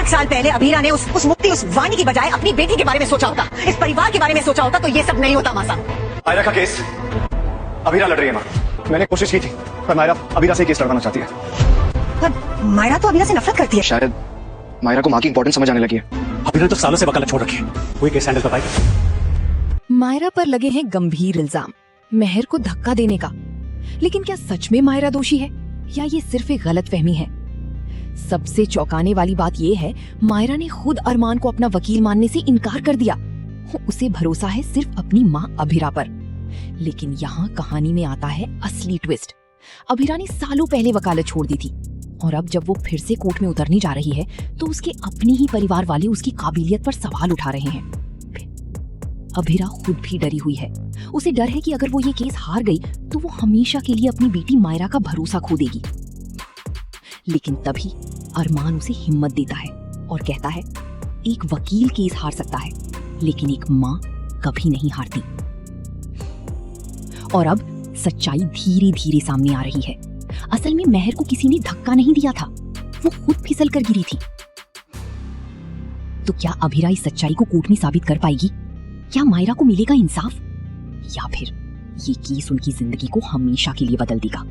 5 साल पहले अभीरा ने उस मुक्ति, उस वाणी की बजाय अपनी बेटी के बारे में सोचा होता, इस परिवार के बारे में सोचा होता, तो ये सब नहीं होता मासा। मायरा का केस अभीरा लड़ रही है माँ। मैंने कोशिश की थी पर मायरा अभीरा से केस लड़वाना चाहती है। पर मायरा तो अभीरा से नफरत करती है। शायद मायरा को माँ की इंपॉर्टेंस समझ आने लगी है। अभीरा ने तो सालों से वकालत छोड़ रखी है, कोई केस हैंडल कर पाएगा? मायरा पर लगे हैं गंभीर इल्जाम मेहर को धक्का देने का। लेकिन क्या सच में मायरा दोषी है या ये सिर्फ एक गलतफहमी है? सबसे चौंकाने वाली बात ये है, मायरा ने खुद अरमान को अपना वकील मानने से इनकार कर दिया। उसे भरोसा है सिर्फ अपनी माँ अभीरा पर। लेकिन यहाँ कहानी में आता है असली ट्विस्ट। अभीरा ने सालों पहले वकालत छोड़ दी थी और अब जब वो फिर से कोर्ट में उतरने जा रही है तो उसके अपने ही परिवार वाले उसकी काबिलियत पर सवाल उठा रहे हैं। अभीरा खुद भी डरी हुई है। उसे डर है कि अगर वो ये केस हार गई तो वो हमेशा के लिए अपनी बेटी मायरा का भरोसा खो देगी। लेकिन तभी अरमान उसे हिम्मत देता है और कहता है, एक वकील केस हार सकता है लेकिन एक माँ कभी नहीं हारती। और अब सच्चाई धीरे धीरे सामने आ रही है। असल में मेहर को किसी ने धक्का नहीं दिया था, वो खुद फिसल कर गिरी थी। तो क्या अभीरा इस सच्चाई को कोर्ट में साबित कर पाएगी? क्या मायरा को मिलेगा इंसाफ? या फिर ये केस उनकी जिंदगी को हमेशा के लिए बदल देगा?